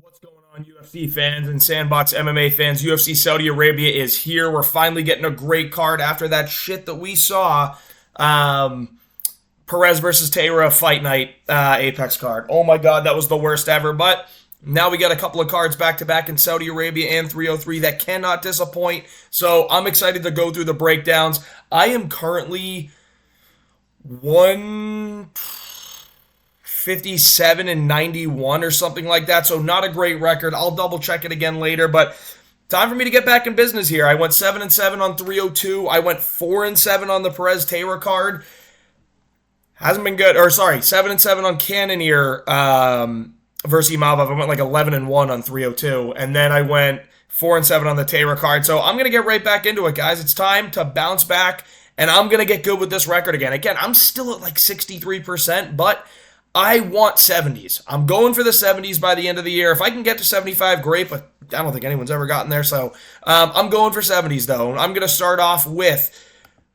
What's going on, UFC fans and Sandbox MMA fans? UFC Saudi Arabia is here. We're finally getting a great card after that shit that we saw. Perez versus Taylor Fight Night Apex card. Oh my god, that was the worst ever. But now we got a couple of cards back to back in Saudi Arabia and 303 that cannot disappoint. So I'm excited to go through the breakdowns. I am currently 157-91 or something like that, so not a great record. I'll double check it again later, but time for me to get back in business here. I went 7-7 on 302. I went 4-7 on the Perez Taylor card. Hasn't been good. Or sorry, 7-7 on Cannonier versus Imavov. I went like 11-1 on 302, and then I went 4-7 on the Taylor card. So I'm gonna get right back into it, guys. It's time to bounce back, and I'm gonna get good with this record again. Again, I'm still at like 63%, but I want 70s. I'm going for the 70s by the end of the year. If I can get to 75, great, but I don't think anyone's ever gotten there. So I'm going for 70s, though. I'm going to start off with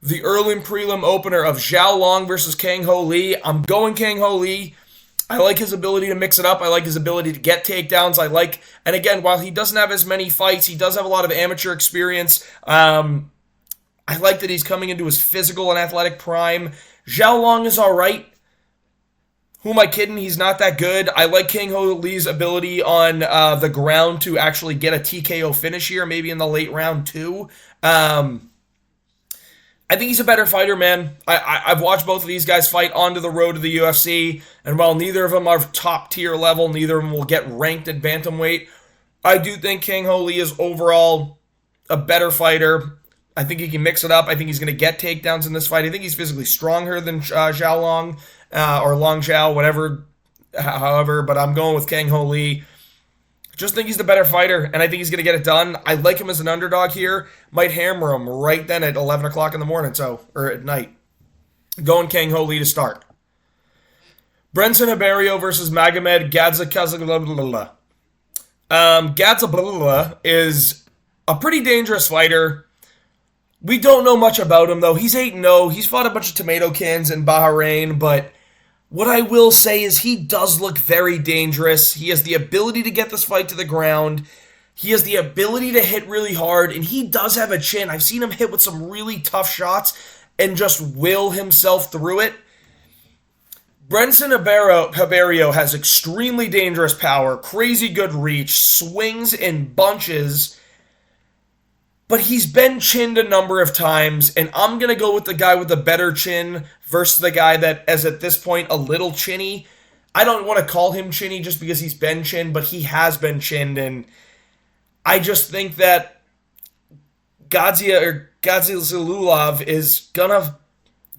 the early prelim opener of Zhao Long versus Kang Ho Lee. I'm going Kang Ho Lee. I like his ability to mix it up. I like his ability to get takedowns. And again, while he doesn't have as many fights, he does have a lot of amateur experience. I like that he's coming into his physical and athletic prime. Zhao Long is all right. Who am I kidding? He's not that good. I like Kang Ho Lee's ability on the ground to actually get a TKO finish here, maybe in the late round too. I think he's a better fighter, man. I've watched both of these guys fight onto the road to the UFC, and while neither of them are top tier level, neither of them will get ranked at bantamweight, I do think Kang Ho Lee is overall a better fighter. I think he can mix it up. I think he's going to get takedowns in this fight. I think he's physically stronger than Zhao Long. Or Long Zhao, whatever, however, but I'm going with Kang Ho Lee. Just think he's the better fighter, and I think he's going to get it done. I like him as an underdog here. Might hammer him right then at 11 o'clock in the morning, or at night. Going Kang Ho Lee to start. Brenson Haberio versus Magomed Gadzhikazhaglalala. Gadzhikazhaglalala is a pretty dangerous fighter. We don't know much about him, though. He's 8-0. He's fought a bunch of tomato cans in Bahrain, but what I will say is he does look very dangerous. He has the ability to get this fight to the ground. He has the ability to hit really hard, and he does have a chin. I've seen him hit with some really tough shots and just will himself through it. Brenson Haberio has extremely dangerous power, crazy good reach, swings in bunches, but he's been chinned a number of times, and I'm going to go with the guy with the better chin versus the guy that is at this point a little chinny. I don't want to call him chinny just because he's been chinned, but he has been chinned, and I just think that Gadzhikazhaglalala is going to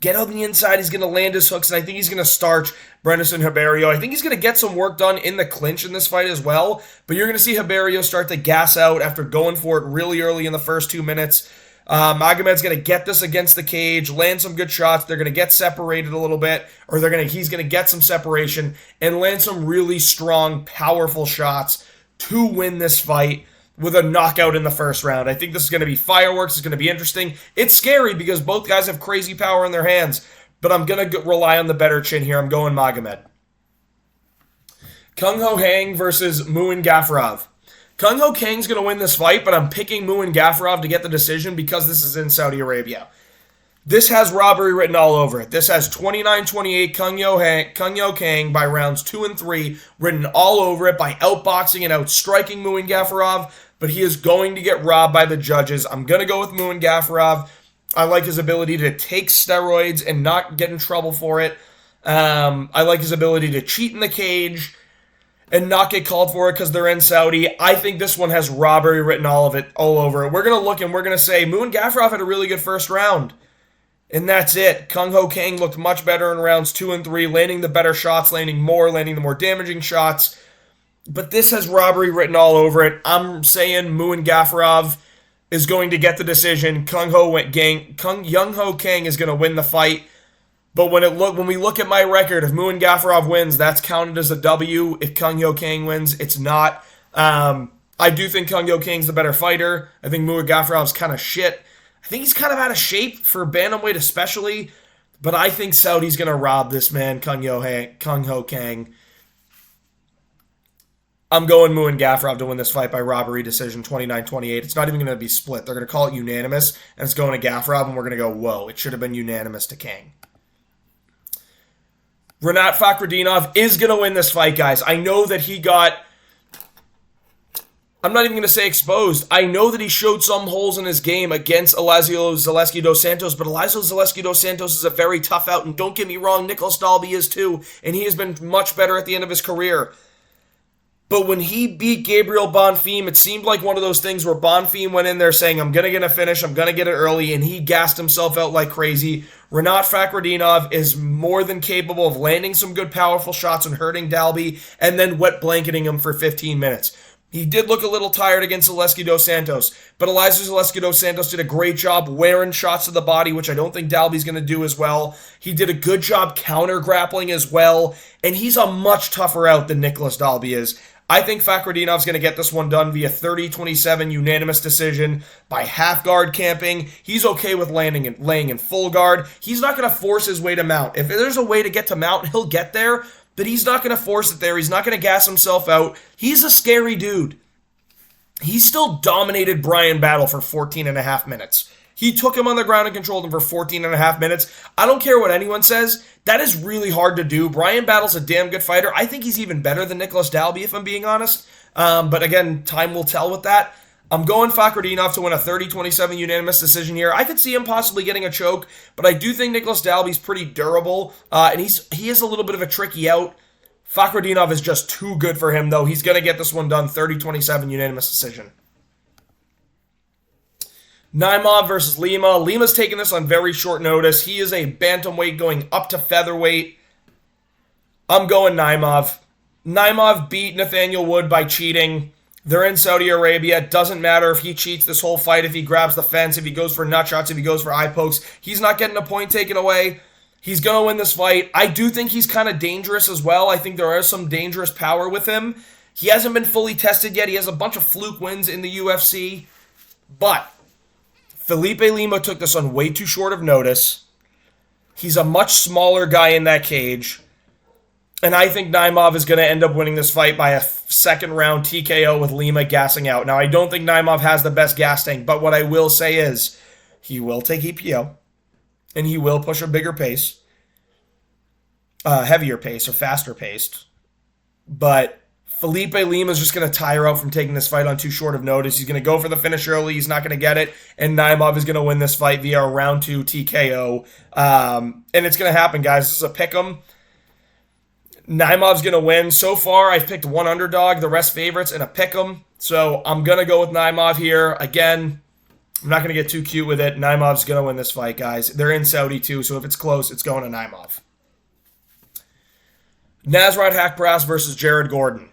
get on the inside. He's going to land his hooks, and I think he's going to starch Brenson Haberio. I think he's going to get some work done in the clinch in this fight as well, but you're going to see Haberio start to gas out after going for it really early in the first 2 minutes. Magomed's going to get this against the cage, land some good shots. They're going to get separated a little bit, or he's going to get some separation and land some really strong, powerful shots to win this fight with a knockout in the first round. I think this is going to be fireworks. It's going to be interesting. It's scary because both guys have crazy power in their hands, but I'm going to rely on the better chin here. I'm going Magomed. Kung Ho Kang versus Muin Gafurov. Kung Ho Kang's going to win this fight, but I'm picking Muin Gafurov to get the decision because this is in Saudi Arabia. This has robbery written all over it. This has 29-28 Kung Ho Kang by rounds 2 and 3 written all over it by outboxing and outstriking Muin Gafurov, but he is going to get robbed by the judges. I'm going to go with Muin Gafurov. I like his ability to take steroids and not get in trouble for it. I like his ability to cheat in the cage and not get called for it because they're in Saudi. I think this one has robbery written all over it. We're going to look and we're going to say Muin Gafurov had a really good first round. And that's it. Kung Ho Kang looked much better in rounds 2 and 3, landing the better shots, landing the more damaging shots. But this has robbery written all over it. I'm saying Muin Gafurov is going to get the decision. Kung Young Ho Kang is going to win the fight. But when we look at my record, if Muin Gafurov wins, that's counted as a W. If Kung Ho Kang wins, it's not. I do think Kung Ho Kang's the better fighter. I think Muin Gafurov's kind of shit. I think he's kind of out of shape for bantamweight especially. But I think Saudi's going to rob this man, Kung Ho Kang. I'm going Muin Gafurov to win this fight by robbery decision 29-28. It's not even going to be split. They're going to call it unanimous, and it's going to Gafurov, and we're going to go, whoa, it should have been unanimous to King. Rinat Fakhretdinov is going to win this fight, guys. I know that he got... I'm not even going to say exposed. I know that he showed some holes in his game against Elizeu Zaleski dos Santos, but Elizeu Zaleski dos Santos is a very tough out, and don't get me wrong, Nicholas Dalby is too, and he has been much better at the end of his career. But when he beat Gabriel Bonfim, it seemed like one of those things where Bonfim went in there saying, I'm going to get a finish, I'm going to get it early, and he gassed himself out like crazy. Rinat Fakhretdinov is more than capable of landing some good, powerful shots and hurting Dalby, and then wet blanketing him for 15 minutes. He did look a little tired against Zaleski dos Santos, but Elizeu Zaleski dos Santos did a great job wearing shots to the body, which I don't think Dalby's going to do as well. He did a good job counter-grappling as well, and he's a much tougher out than Nicholas Dalby is. I think Fakhretdinov's going to get this one done via 30-27 unanimous decision by half guard camping. He's okay with laying in full guard. He's not going to force his way to mount. If there's a way to get to mount, he'll get there, but he's not going to force it there. He's not going to gas himself out. He's a scary dude. He still dominated Brian Battle for 14 and a half minutes. He took him on the ground and controlled him for 14 and a half minutes. I don't care what anyone says. That is really hard to do. Brian Battle's a damn good fighter. I think he's even better than Nicholas Dalby, if I'm being honest. But again, time will tell with that. I'm going Fakhretdinov to win a 30-27 unanimous decision here. I could see him possibly getting a choke, but I do think Nicholas Dalby's pretty durable, and he is a little bit of a tricky out. Fakhretdinov is just too good for him, though. He's going to get this one done, 30-27 unanimous decision. Naimov versus Lima. Lima's taking this on very short notice. He is a bantamweight going up to featherweight. I'm going Naimov. Naimov beat Nathaniel Wood by cheating. They're in Saudi Arabia. It doesn't matter if he cheats this whole fight, if he grabs the fence, if he goes for nut shots, if he goes for eye pokes. He's not getting a point taken away. He's going to win this fight. I do think he's kind of dangerous as well. I think there is some dangerous power with him. He hasn't been fully tested yet. He has a bunch of fluke wins in the UFC. But Felipe Lima took this on way too short of notice. He's a much smaller guy in that cage. And I think Naimov is going to end up winning this fight by a second round TKO with Lima gassing out. Now, I don't think Naimov has the best gas tank, but what I will say is he will take EPO, and he will push a bigger pace, heavier pace, or faster paced. But Felipe Lima is just going to tire out from taking this fight on too short of notice. He's going to go for the finish early. He's not going to get it. And Naimov is going to win this fight via a round 2 TKO. And it's going to happen, guys. This is a pick'em. Naimov's going to win. So far, I've picked one underdog, the rest favorites, and a pick'em. So I'm going to go with Naimov here. Again, I'm not going to get too cute with it. Naimov's going to win this fight, guys. They're in Saudi, too, so if it's close, it's going to Naimov. Nasrat Haqparast versus Jared Gordon.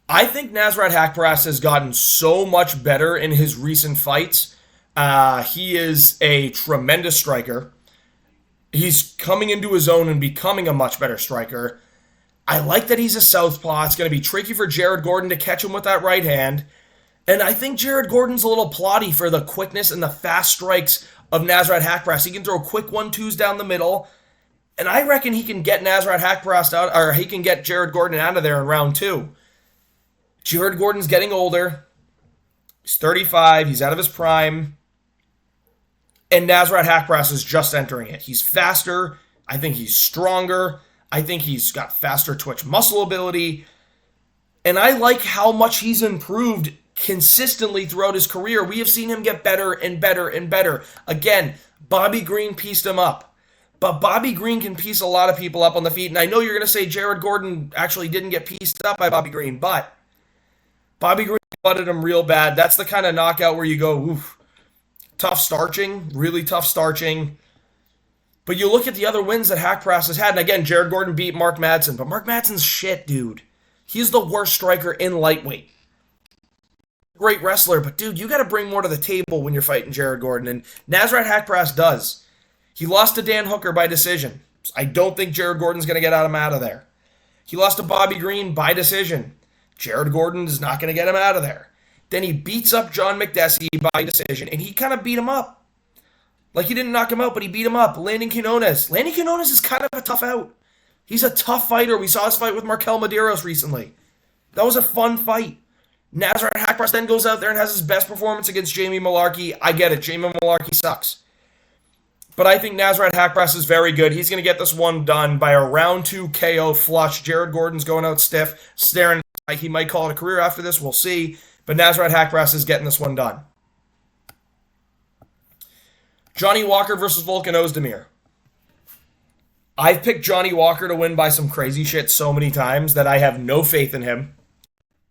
I think Nasrat Haqparast has gotten so much better in his recent fights. He is a tremendous striker. He's coming into his own and becoming a much better striker. I like that he's a southpaw. It's going to be tricky for Jared Gordon to catch him with that right hand. And I think Jared Gordon's a little plotty for the quickness and the fast strikes of Nasrat Haqparast. He can throw quick 1-2s down the middle. And I reckon he can get Nasrat Haqparast out, or he can get Jared Gordon out of there in round 2. Jared Gordon's getting older. He's 35. He's out of his prime. And Nasrat Haqparast is just entering it. He's faster. I think he's stronger. I think he's got faster twitch muscle ability. And I like how much he's improved consistently throughout his career. We have seen him get better and better and better. Again, Bobby Green pieced him up. But Bobby Green can piece a lot of people up on the feet. And I know you're going to say Jared Gordon actually didn't get pieced up by Bobby Green, but Bobby Green butted him real bad. That's the kind of knockout where you go, oof. Tough starching, really tough starching. But you look at the other wins that Haqparast has had, and again, Jared Gordon beat Mark Madsen, but Mark Madsen's shit, dude. He's the worst striker in lightweight. Great wrestler, but dude, you got to bring more to the table when you're fighting Jared Gordon, and Nasrat Haqparast does. He lost to Dan Hooker by decision. I don't think Jared Gordon's going to get him out of there. He lost to Bobby Green by decision. Jared Gordon is not going to get him out of there. Then he beats up John McDessie by decision, and he kind of beat him up. Like, he didn't knock him out, but he beat him up. Landon Quinones. Landon Quinones is kind of a tough out. He's a tough fighter. We saw his fight with Markel Medeiros recently. That was a fun fight. Nasrat Haqparast then goes out there and has his best performance against Jamie Malarkey. I get it. Jamie Malarkey sucks. But I think Nasrat Haqparast is very good. He's going to get this one done by a round 2 KO flush. Jared Gordon's going out stiff, staring. He might call it a career after this. We'll see. But Nasrat Haqparast is getting this one done. Johnny Walker versus Volkan Ozdemir. I've picked Johnny Walker to win by some crazy shit so many times that I have no faith in him.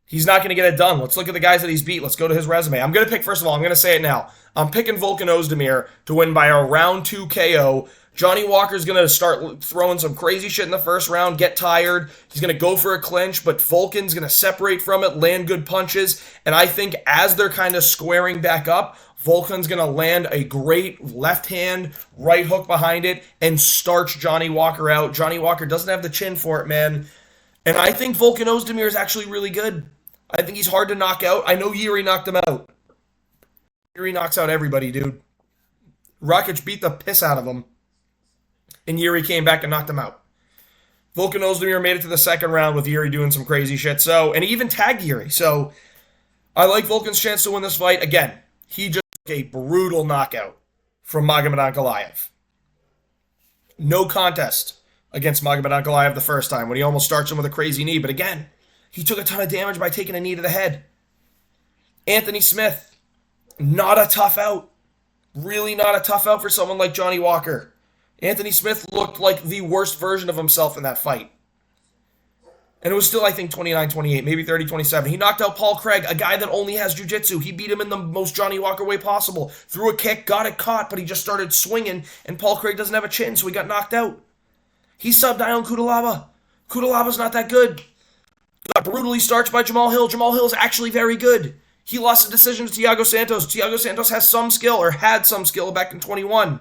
He's not going to get it done. Let's look at the guys that he's beat. Let's go to his resume. I'm going to pick, first of all, I'm going to say it now. I'm picking Volkan Ozdemir to win by a round 2 KO. Johnny Walker's going to start throwing some crazy shit in the first round, get tired. He's going to go for a clinch, but Volkan's going to separate from it, land good punches. And I think as they're kind of squaring back up, Volkan's going to land a great left hand, right hook behind it, and starch Johnny Walker out. Johnny Walker doesn't have the chin for it, man. And I think Volkan Ozdemir is actually really good. I think he's hard to knock out. I know Yuri knocked him out. Yuri knocks out everybody, dude. Rakic beat the piss out of him. And Yuri came back and knocked him out. Volkan Ozdemir made it to the second round with Yuri doing some crazy shit. So, and he even tagged Yuri. So, I like Volkan's chance to win this fight. Again, he just took a brutal knockout from Magomed Ankalaev. No contest against Magomed Ankalaev the first time when he almost starts him with a crazy knee. But again, he took a ton of damage by taking a knee to the head. Anthony Smith, not a tough out. Really not a tough out for someone like Johnny Walker. Anthony Smith looked like the worst version of himself in that fight. And it was still, I think, 29-28, maybe 30-27. He knocked out Paul Craig, a guy that only has jiu-jitsu. He beat him in the most Johnny Walker way possible. Threw a kick, got it caught, but he just started swinging, and Paul Craig doesn't have a chin, so he got knocked out. He subbed Ion Kudalaba. Kudalaba's not that good. Got brutally starched by Jamal Hill. Jamal Hill is actually very good. He lost a decision to Thiago Santos. Thiago Santos has some skill, or had some skill back in 21.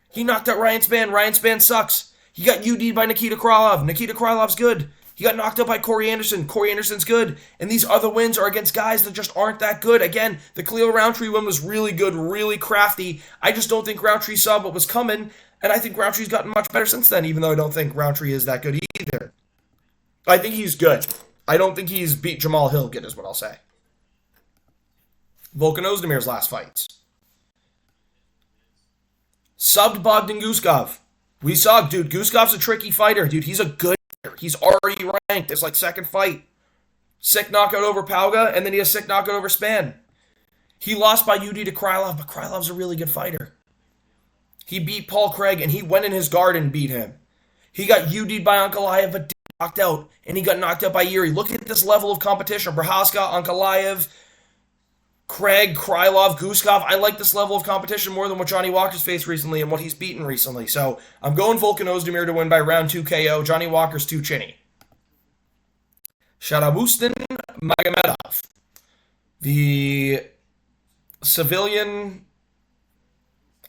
He knocked out Ryan Spann. Ryan Spann sucks. He got UD'd by Nikita Krylov. Nikita Krylov's good. He got knocked out by Corey Anderson. Corey Anderson's good. And these other wins are against guys that just aren't that good. Again, the Khalil Roundtree win was really good, really crafty. I just don't think Roundtree saw what was coming, and I think Roundtree's gotten much better since then, even though I don't think Roundtree is that good either. I think he's good. I don't think he's beat Jamal Hill good, is what I'll say. Volkan Ozdemir's last fights. Subbed Bogdan Guskov. We saw, dude, Guskov's a tricky fighter, dude. He's a good fighter. He's already ranked. It's like second fight. Sick knockout over Pauga, and then he has sick knockout over Spann. He lost by UD to Krylov, but Krylov's a really good fighter. He beat Paul Craig, and he went in his guard and beat him. He got UD'd by Ankalaev, but knocked out, and he got knocked out by Yuri. Look at this level of competition. Prohaska, Ankalaev, Craig, Krylov, Guskov. I like this level of competition more than what Johnny Walker's faced recently and what he's beaten recently. So I'm going Volkan Ozdemir to win by round 2 KO. Johnny Walker's too chinny. Sharabustin Magomedov. The civilian,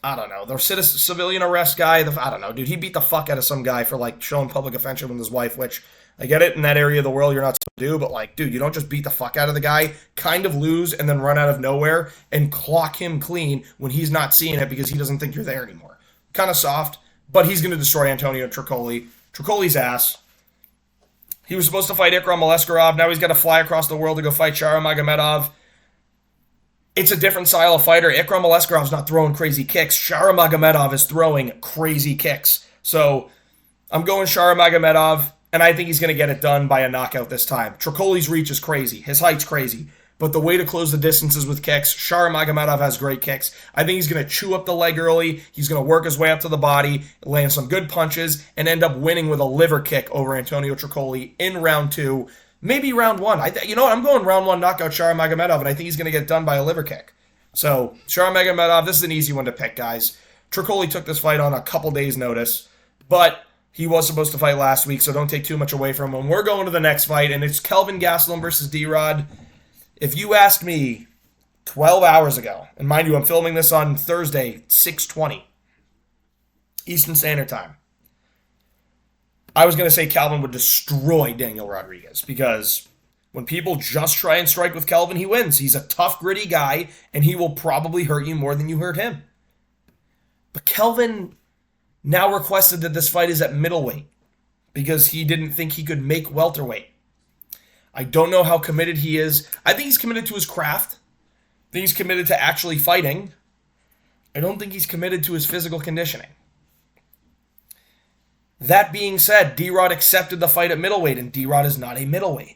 I don't know, the civilian arrest guy. I don't know, dude. He beat the fuck out of some guy for like showing public affection with his wife, which I get it, in that area of the world you're not supposed to do, but like, dude, you don't just beat the fuck out of the guy, kind of lose, and then run out of nowhere and clock him clean when he's not seeing it because he doesn't think you're there anymore. Kind of soft, but he's going to destroy Antonio Tricoli. Tricoli's ass. He was supposed to fight Ikram Maleskarov. Now he's got to fly across the world to go fight Shara Magomedov. It's a different style of fighter. Ikram Maleskarov's not throwing crazy kicks. Shara Magomedov is throwing crazy kicks. So I'm going Shara Magomedov, and I think he's going to get it done by a knockout this time. Tricoli's reach is crazy. His height's crazy. But the way to close the distances with kicks, Shara Magomedov has great kicks. I think he's going to chew up the leg early. He's going to work his way up to the body, land some good punches, and end up winning with a liver kick over Antonio Tricoli in round 2. Maybe round 1. You know what? I'm going round 1 knockout Shara Magomedov, and I think he's going to get done by a liver kick. So, Shara Magomedov, this is an easy one to pick, guys. Tricoli took this fight on a couple days' notice, but he was supposed to fight last week, so don't take too much away from him. We're going to the next fight, and it's Kelvin Gastelum versus D-Rod. If you asked me 12 hours ago, and mind you, I'm filming this on Thursday, 6:20 Eastern Standard Time, I was going to say Kelvin would destroy Daniel Rodriguez, because when people just try and strike with Kelvin, he wins. He's a tough, gritty guy, and he will probably hurt you more than you hurt him. But Kelvin now requested that this fight is at middleweight because he didn't think he could make welterweight. I don't know how committed he is. I think he's committed to his craft. I think he's committed to actually fighting. I don't think he's committed to his physical conditioning. That being said, D-Rod accepted the fight at middleweight, and D-Rod is not a middleweight.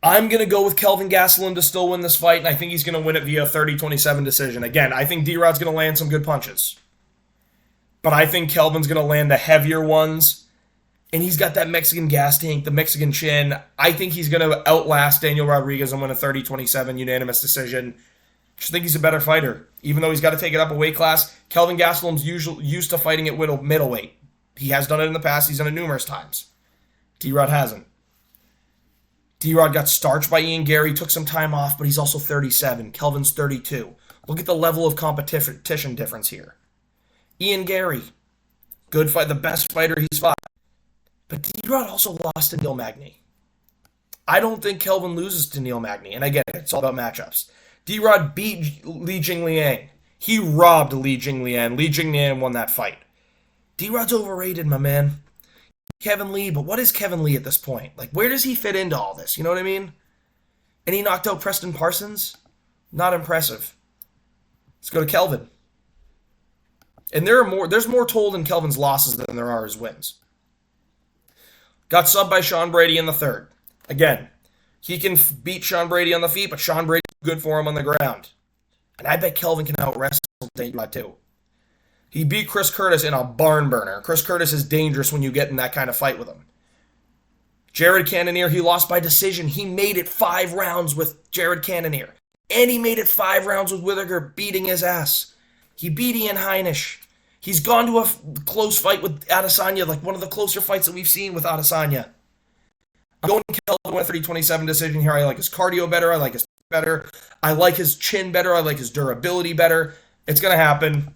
I'm going to go with Kelvin Gastelum to still win this fight, and I think he's going to win it via 30-27 decision. Again, I think D-Rod's going to land some good punches. But I think Kelvin's going to land the heavier ones, and he's got that Mexican gas tank, the Mexican chin. I think he's going to outlast Daniel Rodriguez and win a 30-27 unanimous decision. Just think he's a better fighter. Even though he's got to take it up a weight class, Kelvin Gastelum's used to fighting at middleweight. He has done it in the past. He's done it numerous times. D-Rod hasn't. D-Rod got starched by Ian Gary, took some time off, but he's also 37. Kelvin's 32. Look at the level of competition difference here. Ian Gary, good fight, the best fighter he's fought. But D-Rod also lost to Neil Magny. I don't think Kelvin loses to Neil Magny, and again, it's all about matchups. D-Rod beat Li Jingliang. He robbed Li Jingliang. Li Jingliang won that fight. D-Rod's overrated, my man. Kevin Lee, but what is Kevin Lee at this point? Like, where does he fit into all this? You know what I mean? And he knocked out Preston Parsons? Not impressive. Let's go to Kelvin. And there's more told in Kelvin's losses than there are his wins. Got subbed by Sean Brady in the third. Again, he can beat Sean Brady on the feet, but Sean Brady's good for him on the ground. And I bet Kelvin can out-wrestle D-Rod too. He beat Chris Curtis in a barn burner. Chris Curtis is dangerous when you get in that kind of fight with him. Jared Cannonier, he lost by decision. He made it 5 rounds with Jared Cannonier. And he made it 5 rounds with Whittaker, beating his ass. He beat Ian Heinisch. He's gone to a close fight with Adesanya, like one of the closer fights that we've seen with Adesanya. I'm going to Kelvin with a 30-27 decision here. I like his cardio better. I like his better. I like his chin better. I like his durability better. It's going to happen.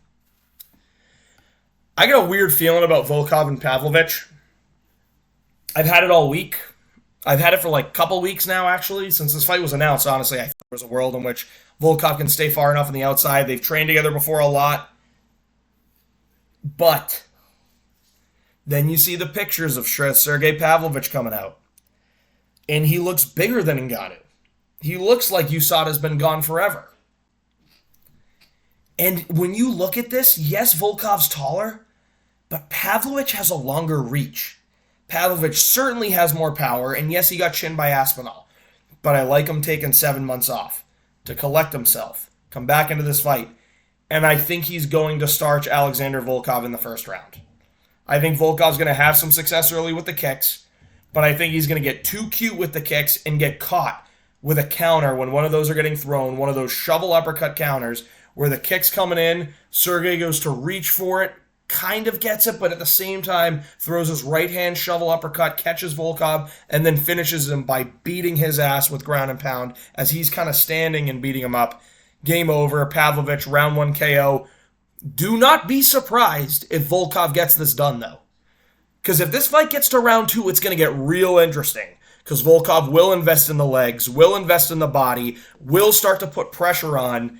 I got a weird feeling about Volkov and Pavlovich. I've had it all week. I've had it for like a couple weeks now, actually. Since this fight was announced, honestly, I thought there was a world in which Volkov can stay far enough on the outside. They've trained together before a lot. But then you see the pictures of Sergey Pavlovich coming out. And he looks bigger than Ngannou. He looks like USADA's been gone forever. And when you look at this, yes, Volkov's taller, but Pavlovich has a longer reach. Pavlovich certainly has more power, and yes, he got chinned by Aspinall. But I like him taking 7 months off to collect himself, come back into this fight, and I think he's going to starch Alexander Volkov in the first round. I think Volkov's going to have some success early with the kicks, but I think he's going to get too cute with the kicks and get caught with a counter when one of those are getting thrown, one of those shovel uppercut counters, where the kick's coming in, Sergey goes to reach for it, kind of gets it, but at the same time throws his right hand shovel uppercut, catches Volkov, and then finishes him by beating his ass with ground and pound as he's kind of standing and beating him up. Game over. Pavlovich, round 1 KO. Do not be surprised if Volkov gets this done, though. Because if this fight gets to round 2, it's going to get real interesting. Because Volkov will invest in the legs, will invest in the body, will start to put pressure on.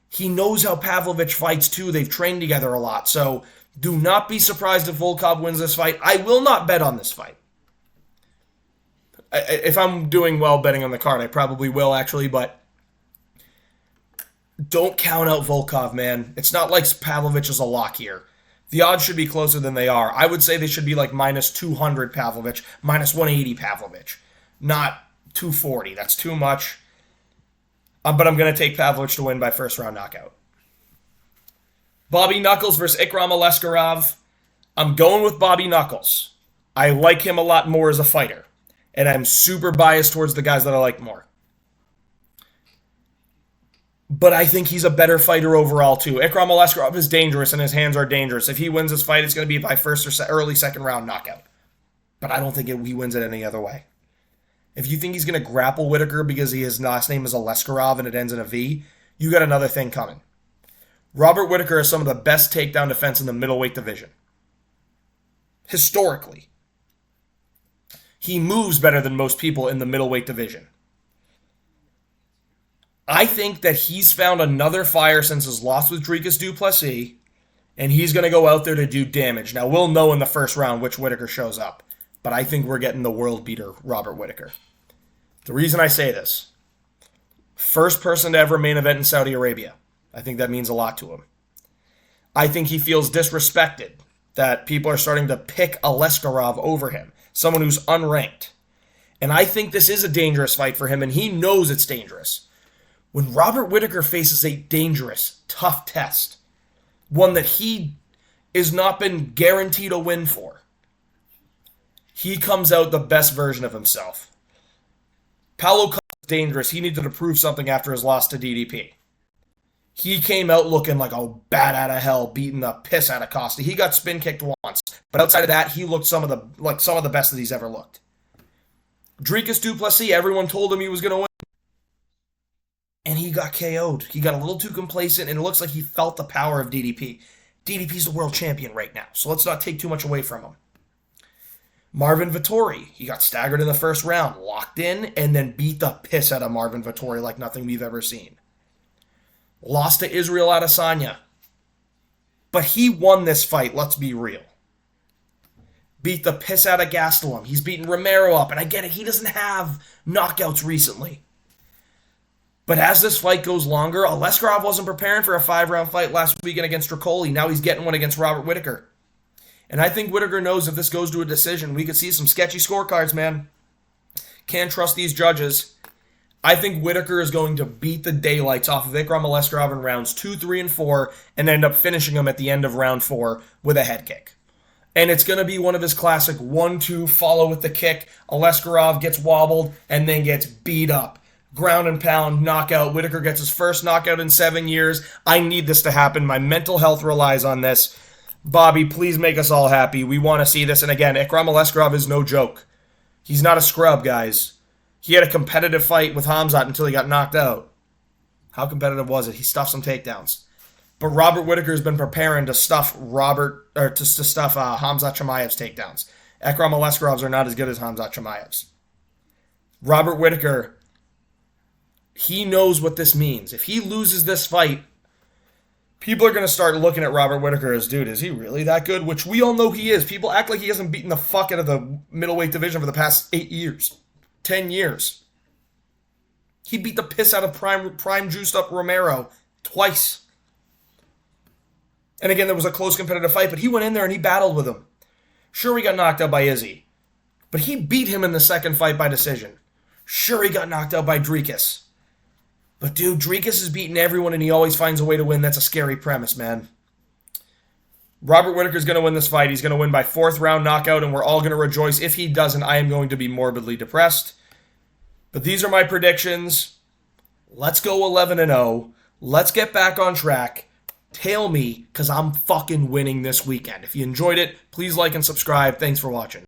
He knows how Pavlovich fights, too. They've trained together a lot. So do not be surprised if Volkov wins this fight. I will not bet on this fight. If I'm doing well betting on the card, I probably will, actually. But don't count out Volkov, man. It's not like Pavlovich is a lock here. The odds should be closer than they are. I would say they should be like minus 200 Pavlovich, minus 180 Pavlovich. Not 240. That's too much. But I'm going to take Pavlovich to win by first round knockout. Bobby Knuckles versus Ikram Aleskarov. I'm going with Bobby Knuckles. I like him a lot more as a fighter. And I'm super biased towards the guys that I like more. But I think he's a better fighter overall, too. Ikram Aleskarov is dangerous, and his hands are dangerous. If he wins this fight, it's going to be by first or early second round knockout. But I don't think he wins it any other way. If you think he's going to grapple Whittaker because his last name is Aleskarov and it ends in a V, you got another thing coming. Robert Whittaker has some of the best takedown defense in the middleweight division. Historically. He moves better than most people in the middleweight division. I think that he's found another fire since his loss with Dricus du Plessis, and he's going to go out there to do damage. Now, we'll know in the first round which Whittaker shows up, but I think we're getting the world beater, Robert Whittaker. The reason I say this, first person to ever main event in Saudi Arabia. I think that means a lot to him. I think he feels disrespected that people are starting to pick Aleskarov over him, someone who's unranked. And I think this is a dangerous fight for him, and he knows it's dangerous. When Robert Whittaker faces a dangerous, tough test, one that he has not been guaranteed a win for, he comes out the best version of himself. Paulo Costa is dangerous. He needed to prove something after his loss to DDP. He came out looking like a bat out of hell, beating the piss out of Costa. He got spin kicked once, but outside of that, he looked some of the best that he's ever looked. Dricus du Plessis, everyone told him he was going to win, and he got KO'd. He got a little too complacent, and it looks like he felt the power of DDP. DDP's the world champion right now, so let's not take too much away from him. Marvin Vettori, he got staggered in the first round, locked in, and then beat the piss out of Marvin Vettori like nothing we've ever seen. Lost to Israel Adesanya. But he won this fight, let's be real. Beat the piss out of Gastelum. He's beaten Romero up, and I get it, he doesn't have knockouts recently. But as this fight goes longer, Aleskarov wasn't preparing for a 5-round fight last weekend against Tricoli. Now he's getting one against Robert Whittaker. And I think Whittaker knows if this goes to a decision, we could see some sketchy scorecards, man. Can't trust these judges. I think Whittaker is going to beat the daylights off of Ikram Aleskarov in rounds 2, 3, and 4 and end up finishing him at the end of round 4 with a head kick. And it's going to be one of his classic 1-2 follow with the kick. Aleskarov gets wobbled and then gets beat up. Ground and pound, knockout. Whittaker gets his first knockout in 7 years. I need this to happen. My mental health relies on this. Bobby, please make us all happy. We want to see this. And again, Ikram Aleskarov is no joke. He's not a scrub, guys. He had a competitive fight with Hamzat until he got knocked out. How competitive was it? He stuffed some takedowns. But Robert Whittaker has been preparing to stuff Hamzat Chimaev's takedowns. Ikram Alescarov's are not as good as Hamzat Chimaev's. Robert Whittaker, he knows what this means. If he loses this fight, people are going to start looking at Robert Whittaker as, dude, is he really that good? Which we all know he is. People act like he hasn't beaten the fuck out of the middleweight division for the past 8 years, 10 years. He beat the piss out of prime juiced up Romero twice. And again, there was a close competitive fight, but he went in there and he battled with him. Sure, he got knocked out by Izzy, but he beat him in the second fight by decision. Sure, he got knocked out by Dricus. But dude, Dricus is beating everyone and he always finds a way to win. That's a scary premise, man. Robert Whittaker's going to win this fight. He's going to win by 4th round knockout, and we're all going to rejoice. If he doesn't, I am going to be morbidly depressed. But these are my predictions. Let's go 11-0. Let's get back on track. Tail me, because I'm fucking winning this weekend. If you enjoyed it, please like and subscribe. Thanks for watching.